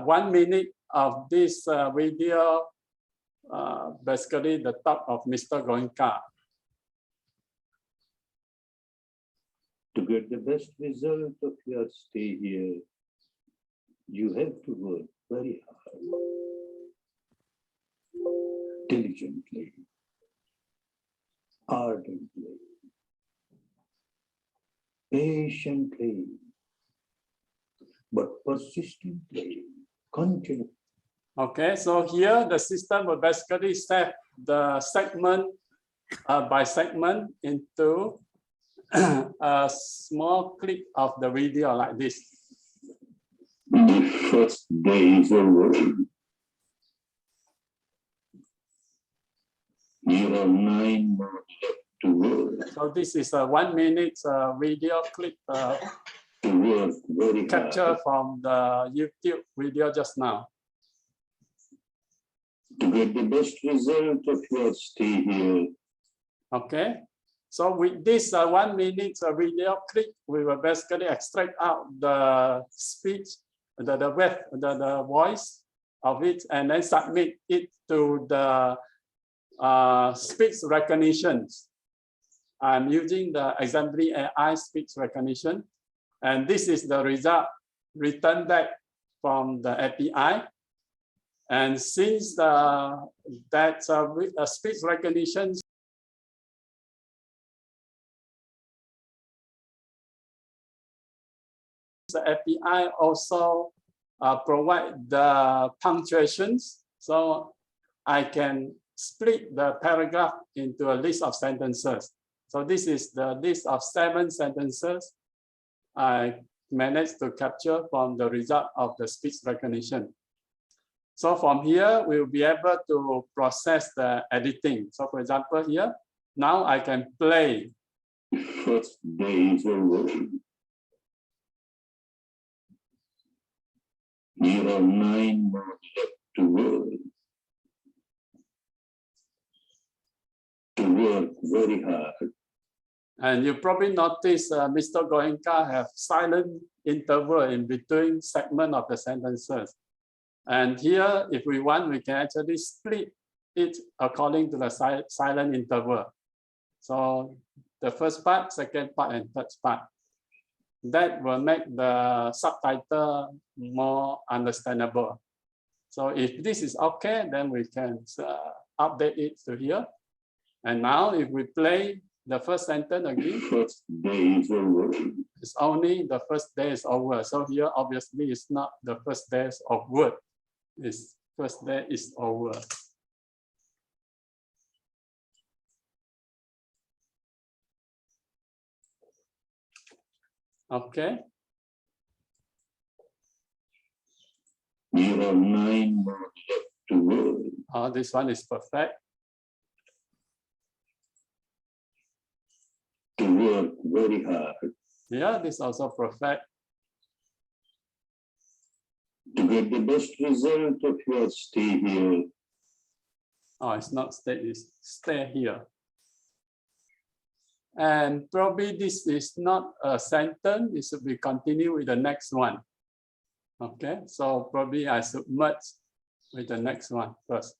1 minute of this video, basically the talk of Mr. Goenka. To get the best result of your stay here, you have to work very hard, diligently, ardently, patiently, but persistently, continually. Okay, so here the system will basically set the segment by segment into a small clip of the video like this. The first day is over. You have 9 more left to work. So this is a 1 minute video clip to work very captured hard. from the YouTube video just now. To get the best result of your stay here. Okay, so with this 1 minute video clip, we will basically extract out the speech, the voice of it, and then submit it to the speech recognition. I'm using the Assembly AI speech recognition, and this is the result returned back from the API. And since that speech recognition the API also provide the punctuations, so I can split the paragraph into a list of sentences. So this is the list of 7 sentences I managed to capture from the result of the speech recognition. So from here, we'll be able to process the editing. So for example, here, now I can play. First day is over. You have 9 more left to work. To work very hard. And you probably notice Mr. Goenka have silent interval in between segment of the sentences. And here, if we want, we can actually split it according to the silent interval. So the first part, second part, and third part. That will make the subtitle more understandable. So if this is okay, then we can update it to here. And now if we play the first sentence again, first day is over. It's only the first day is over. So here obviously it's not the first days of work. It's first day is over. Okay. You have 9 more left to work. Oh, this one is perfect. To work very hard. Yeah, this is also perfect. To get the best result of your stay here. Oh, it's not stay, it's stay here. And probably this is not a sentence, it should be continue with the next one. Okay, so probably I should merge with the next one first.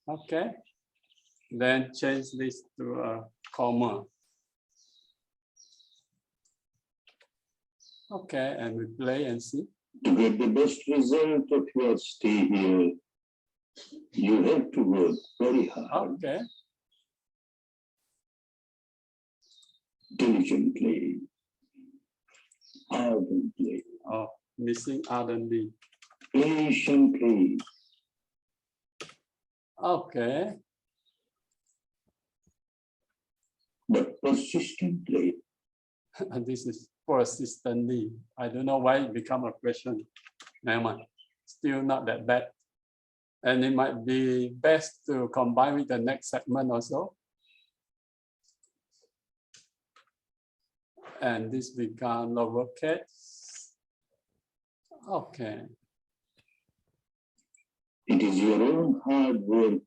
Okay, then change this to a comma. Okay, and we play and see. To get the best result of your stay here, you have to work very hard. Okay. Diligently, ardently. Oh, missing ardently. Patiently. Okay. But persistently. This is persistently. I don't know why it become a question. Never mind. Still not that bad. And it might be best to combine with the next segment also. And this become lowercase. Okay. It is your own hard work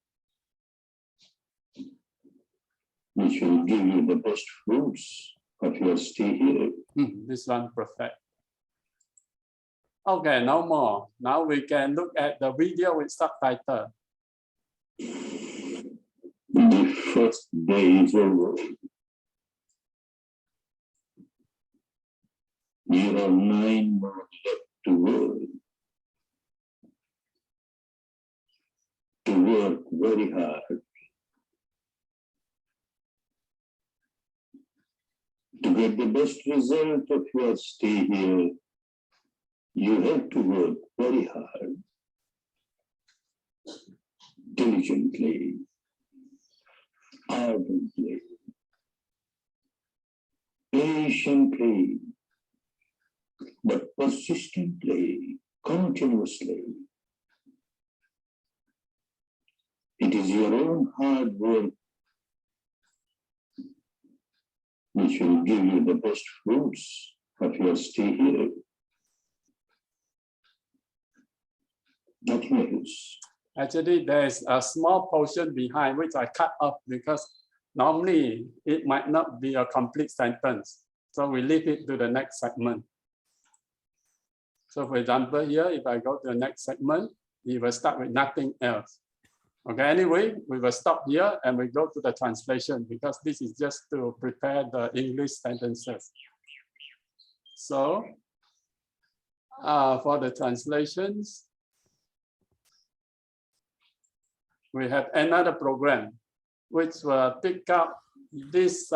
which will give you the best fruits of your stay here. This one perfect. Okay, no more. Now we can look at the video with subtitle. The first day is over. You have 9 more left to work. To work very hard. To get the best result of your stay here, you have to work very hard, diligently, ardently, patiently, but persistently, continuously. It is your own hard work which will give you the best fruits of your stay here. Nothing else. Actually, there is a small portion behind which I cut off because normally it might not be a complete sentence. So we leave it to the next segment. So for example, here, if I go to the next segment, it will start with nothing else. Okay, anyway, we will stop here and we go to the translation because this is just to prepare the English sentences. So for the translations, we have another program which will pick up this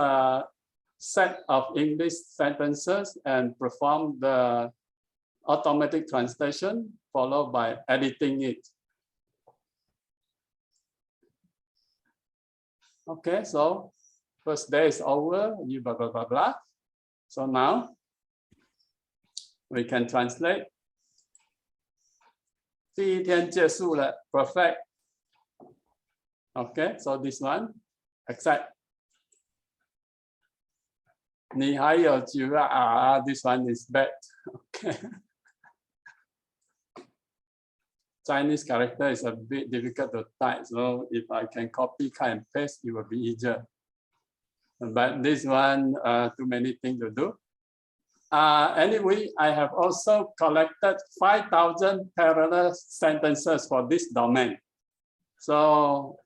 set of English sentences and perform the automatic translation followed by editing it. Okay, so first day is over, you blah, blah, blah, blah. So now we can translate. 第一天结束了 perfect. Okay, so this one, accept. 你还有酒啊 this one is bad. Okay. Chinese character is a bit difficult to type, so if I can copy, cut and paste, it will be easier. But this one, too many things to do. Anyway, I have also collected 5,000 parallel sentences for this domain. So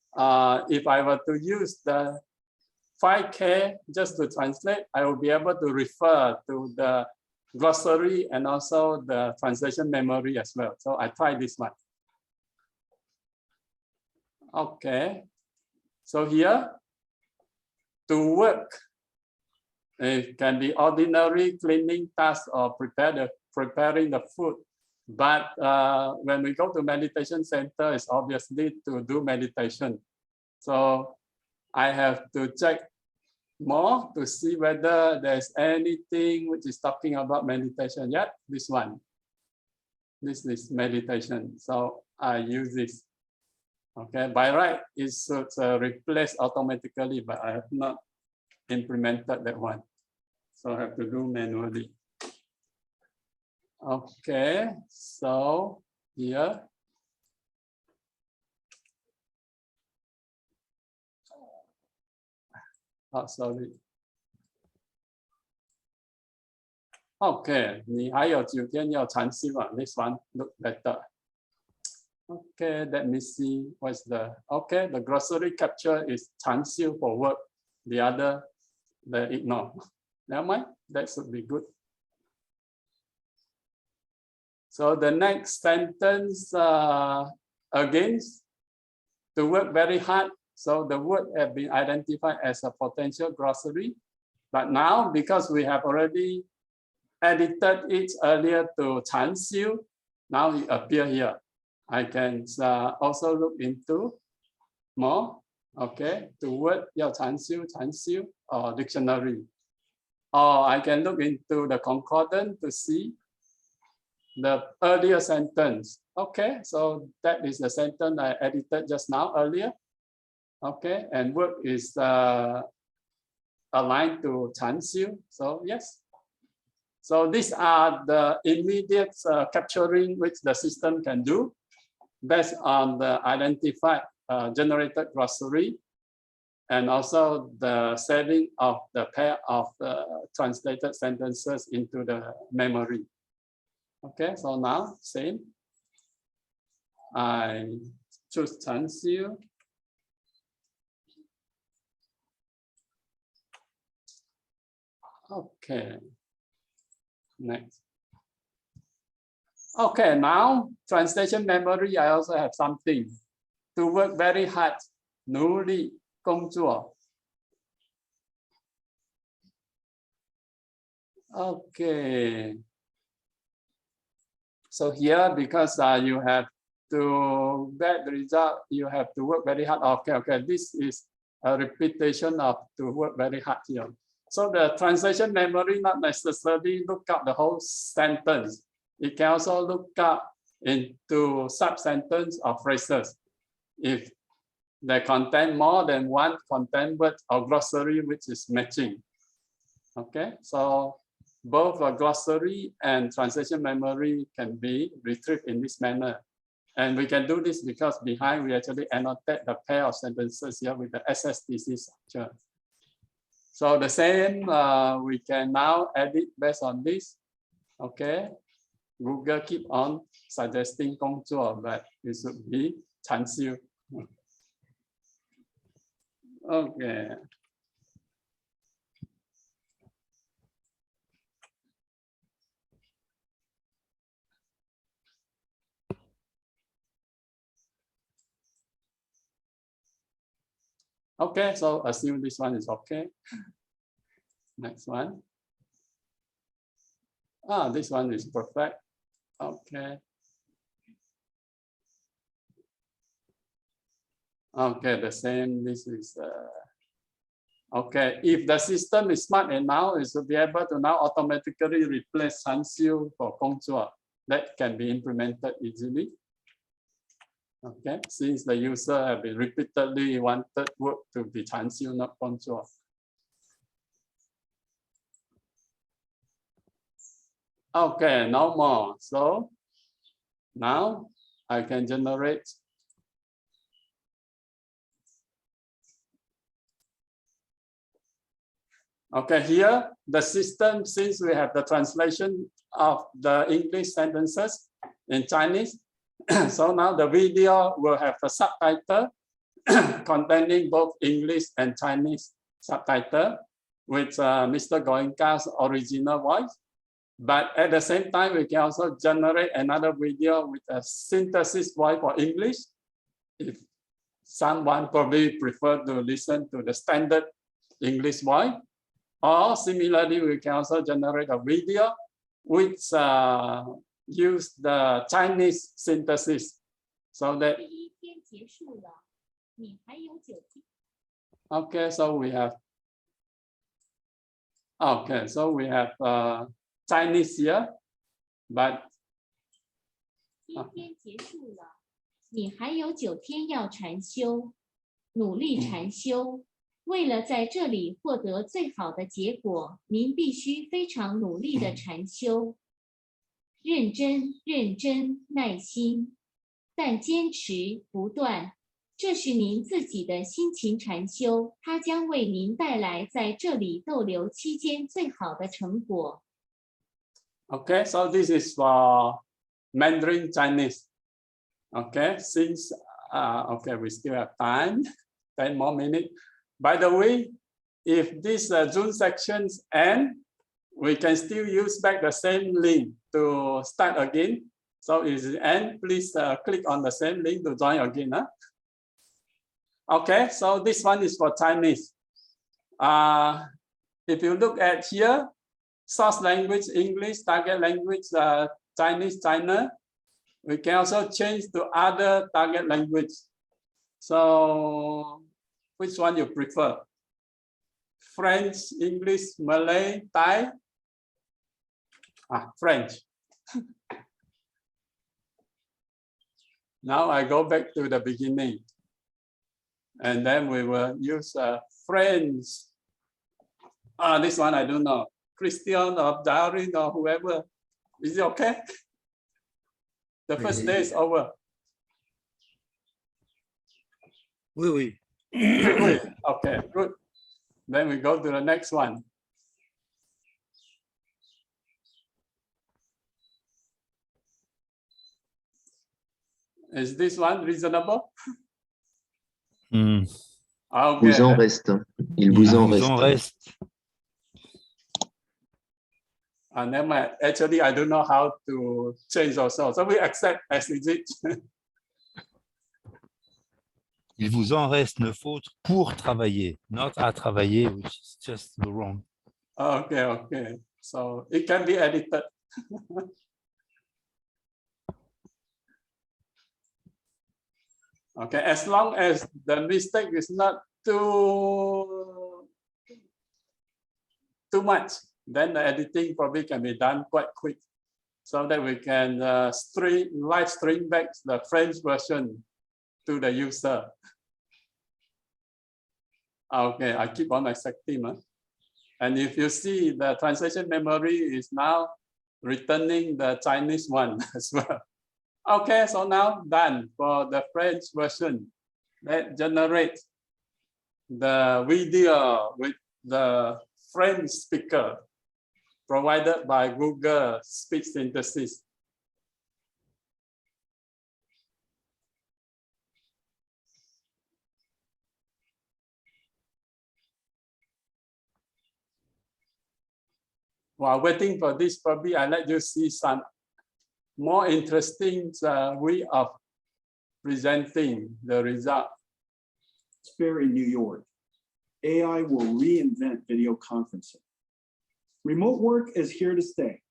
if I were to use the 5K just to translate, I will be able to refer to the glossary and also the translation memory as well. So I try this one. Okay, so here, to work, it can be ordinary cleaning tasks or preparing the food. But when we go to meditation center, it's obviously to do meditation. So I have to check more to see whether there's anything which is talking about meditation yet. This one, this is meditation. So I use this. Okay, by right, it should replace automatically, but I have not implemented that one. So I have to do manually. Okay, so here. Oh, sorry. Okay, 你还有9天要禅修啊 This one look better. Okay, let me see what's the, okay, the glossary capture is 禅修 for work. The other, they ignore. Never mind, that should be good. So the next sentence, again, to work very hard. So the word have been identified as a potential glossary. But now, because we have already edited it earlier to 禅修, now it appears here. I can also look into more, okay, to word 要禅修 or dictionary. Or I can look into the concordance to see the earlier sentence. Okay, so that is the sentence I edited just now earlier. Okay, and word is aligned to 禅修. So yes. So these are the immediate capturing which the system can do based on the identified generated glossary and also the saving of the pair of the translated sentences into the memory. Okay, so now same. I choose 陈修. Okay. Next. Okay, now translation memory. I also have something to work very hard. 努力工作. Okay. So here, because you have to get the result, you have to work very hard. Okay. This is a repetition of to work very hard here. So the translation memory not necessarily look up the whole sentence. It can also look up into sub-sentence or phrases if they contain more than one content word or glossary which is matching. Okay, so both a glossary and translation memory can be retrieved in this manner. And we can do this because behind we actually annotate the pair of sentences here with the SiSTeC structure. So the same, we can now edit based on this. Okay, Google keep on suggesting 工作, but it should be 禅修. Okay. Okay, so assume this one is okay. Next one. This one is perfect. Okay. Okay, the same. This is okay. If the system is smart enough, it should be able to now automatically replace 禅修 for 工作. That can be implemented easily. Okay, since the user have been repeatedly wanted work to be 禅修, not 工作. Okay, no more. So now I can generate. Okay, here the system, since we have the translation of the English sentences in Chinese, so now the video will have a subtitle containing both English and Chinese subtitle with Mr. Goenka's original voice. But at the same time, we can also generate another video with a synthesis voice for English. If someone probably prefer to listen to the standard English voice. Or similarly, we can also generate a video which use the Chinese synthesis. So that. Okay, so we have. Okay, so we have Chinese here, but. 1天结束了，你还有9天要禅修，努力禅修。为了在这里获得最好的结果，您必须非常努力的禅修，认真，耐心，但坚持不断。这是您自己的辛勤禅修，它将为您带来在这里逗留期间最好的成果。Okay, so this is for Mandarin Chinese. Okay, since okay, we still have time, 10 more minutes. By the way, if this Zoom sections end, we can still use back the same link to start again. So if it ends, please click on the same link to join again. Huh? Okay, so this one is for Chinese. If you look at here, source language English, target language Chinese, China. We can also change to other target language. So which one you prefer? French, English, Malay, Thai? French. Now I go back to the beginning. And then we will use French. This one I don't know. Christian or Darwin or whoever. Is it okay? The first day is over. Oui. Okay, good. Then we go to the next one. Is this one reasonable? Hmm. Okay. Vous en reste. Il vous en reste. And then actually, I don't know how to change also. So we accept as is it. Il vous en reste 9 autres pour travailler, not à travailler, which is just wrong. Okay, okay. So it can be edited. Okay, as long as the mistake is not too much, then the editing probably can be done quite quick, so that we can live stream back the French version to the user. Okay, I keep on accepting. And if you see, the translation memory is now returning the Chinese one as well. Okay, so now done for the French version. That generates the video with the French speaker provided by Google Speech Synthesis. While waiting for this, probably I let you see some more interesting way of presenting the result. Fair in New York. AI will reinvent video conferencing. Remote work is here to stay.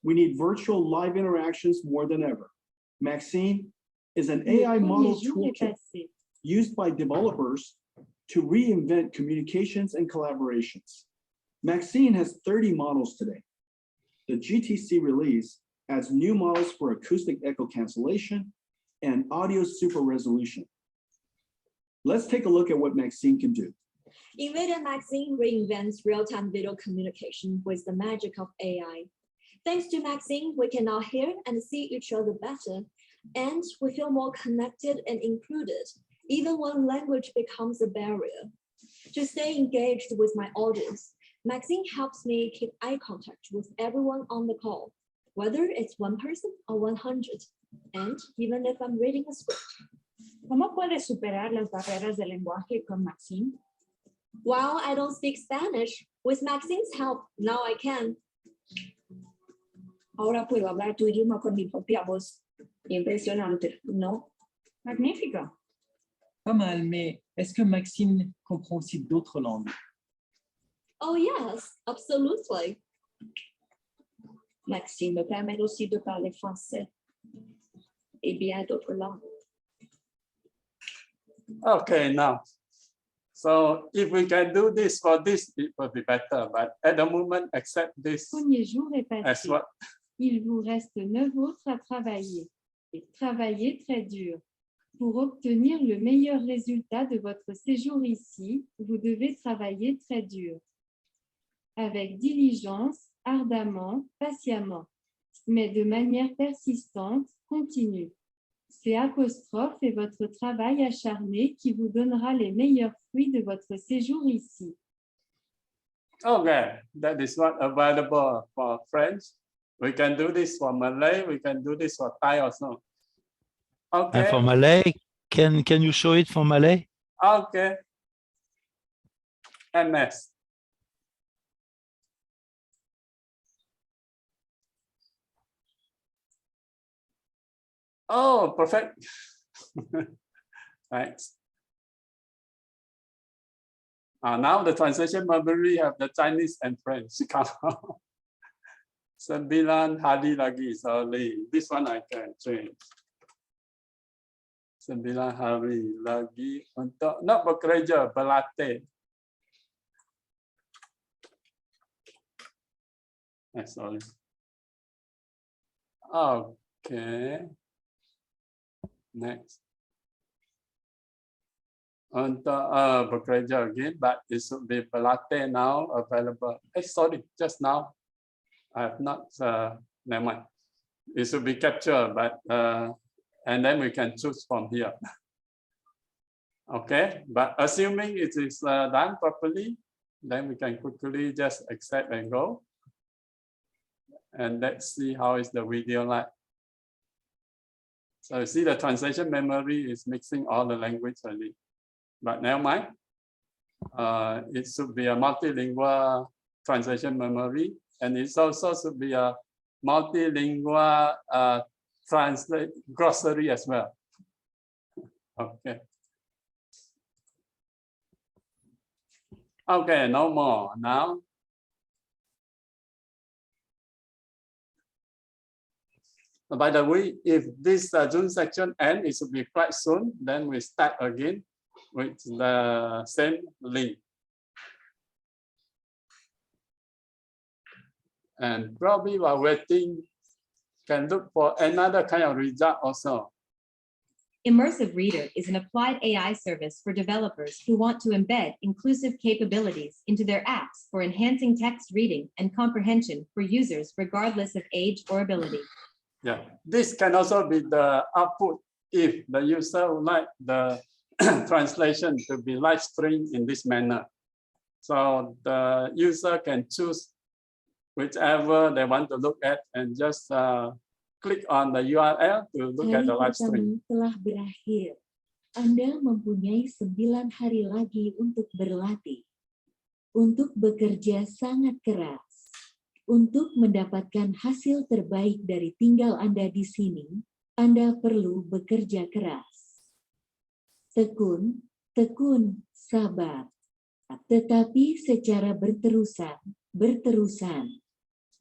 We need virtual live interactions more than ever. Maxine is an AI model toolkit used by developers to reinvent communications and collaborations. Maxine has 30 models today. The GTC release adds new models for acoustic echo cancellation and audio super resolution. Let's take a look at what Maxine can do. NVIDIA Maxine reinvents real-time video communication with the magic of AI. Thanks to Maxine, we can now hear and see each other better, and we feel more connected and included, even when language becomes a barrier. To stay engaged with my audience, Maxine helps me keep eye contact with everyone on the call, whether it's one person or 100, and even if I'm reading a script. ¿Cómo puedes superar las barreras del lenguaje con Maxine? While I don't speak Spanish, with Maxine's help, now I can. Ahora puedo hablar tu idioma con mi propia voz. Impresionante, ¿no? Magnífico. Pas mal, mais est-ce que Maxine comprend aussi d'autres langues? Oh yes, absolutely. Maxine me permet aussi de parler français et bien d'autres langues. Okay, now. So if we can do this for this, it will be better. But at the moment, accept this Premier jour est as passé. what. Il vous reste 9 autres à travailler. Et travaillez très dur. Pour obtenir le meilleur résultat de votre séjour ici, vous devez travailler très dur. Avec diligence, ardemment, patiemment, mais de manière persistante, continue. SiSTeCAT est votre travail acharné qui vous donnera les meilleurs fruits de votre séjour ici. Okay, that is not available for French. We can do this for Malay. We can do this for Thai also. Okay. And for Malay, can you show it for Malay? Okay. MS. Oh, perfect. Thanks. Now the translation memory have the Chinese and French. 9 hari lagi, sorry. This one I can change. 9 hari lagi untuk nak bekerja, berlatih. Sorry. Okay. Next. Untuk bekerja again, but it should be berlatih now available. Sorry, just now. I have not, never mind. It should be captured, but and then we can choose from here. Okay, but assuming it is done properly, then we can quickly just accept and go. And let's see how is the video like. So you see the translation memory is mixing all the language already. But never mind. It should be a multilingual translation memory, and it also should be a multilingual translate glossary as well. Okay. Okay, no more now. By the way, if this June section ends, it should be quite soon. Then we start again with the same link. And probably while waiting, can look for another kind of result also. Immersive Reader is an applied AI service for developers who want to embed inclusive capabilities into their apps for enhancing text reading and comprehension for users regardless of age or ability. Yeah, this can also be the output if the user would like the translation to be live streamed in this manner. So the user can choose whichever they want to look at and just click on the URL to look at the live stream. Telah berakhir. Anda mempunyai 9 hari lagi untuk berlatih, untuk bekerja sangat keras, untuk mendapatkan hasil terbaik dari tinggal Anda di sini. Anda perlu bekerja keras. Tekun, tekun, sabar. Tetapi secara berterusan.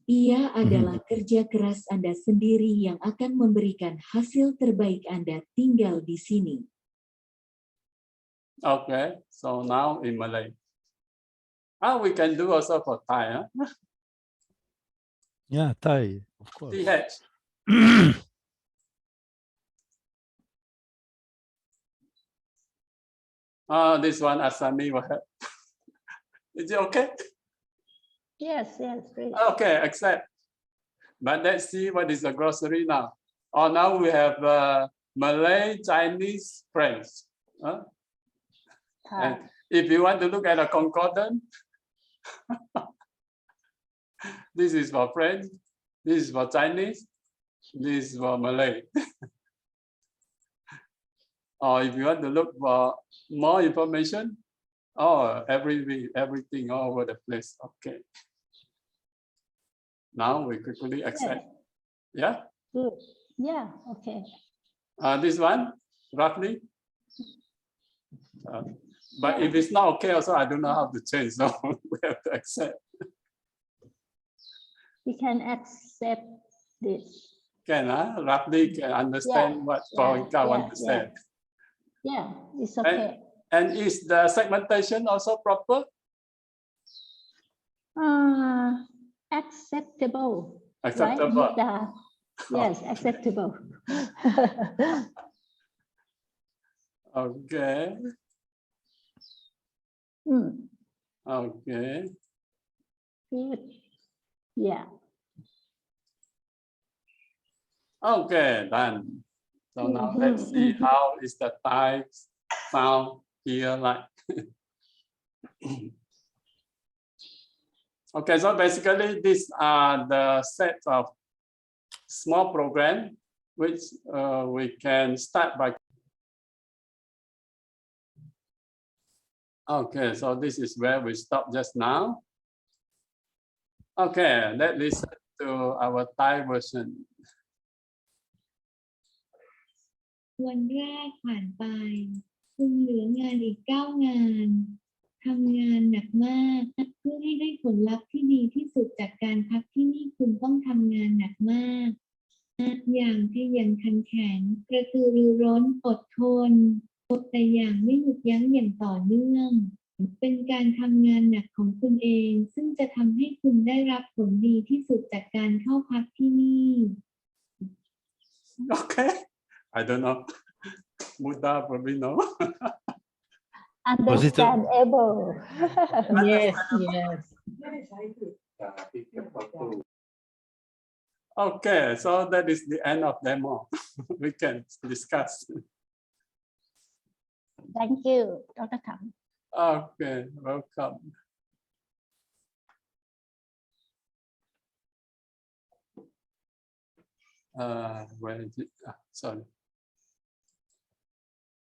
Ia adalah kerja keras Anda sendiri yang akan memberikan hasil terbaik Anda tinggal di sini. Okay, so now in Malay. We can do also for Thai. Huh? Yeah, Thai, of course. TH. This one Asami will help. Is it okay? Yes, please. Okay, accept. But let's see what is the glossary now. Now we have Malay, Chinese, French. And if you want to look at a concordance, this is for French, this is for Chinese, this is for Malay. Or if you want to look for more information, everything all over the place. Okay. Now we quickly accept. Yeah? Good. Yeah, okay. This one, roughly. But if it's not okay, also, I don't know how to change, so we have to accept. We can accept this. Can roughly can understand what Veronica wants to say. Yeah, it's okay. And is the segmentation also proper? Acceptable. Acceptable. Right? Yes, acceptable. Okay. Okay. Good. Yeah. Okay, done. So now let's see how is the Thai sound here like. Okay, so basically these are the set of small programs which we can start by. Okay, so this is where we stopped just now. Okay, let's listen to our Thai version. วันแรกผ่านไปคุณเหลืองานอีก9 งานทำงานหนักมากเพื่อให้ได้ผลลัพธ์ที่ดีที่สุดจากการพักที่นี่คุณต้องทำงานหนักมากอย่างขยันขันแข็งกระตือรือร้นอดทนแต่อย่างไม่หยุดยั้งอย่างต่อเนื่องเป็นการทำงานหนักของคุณเองซึ่งจะทำให้คุณได้รับผลดีที่สุดจากการเข้าพักที่นี่ Okay. I don't know. Muda probably no. Understandable. Yes. Okay, so that is the end of demo. We can discuss. Thank you, Dr. Kam. Okay, welcome. Where is it? Sorry.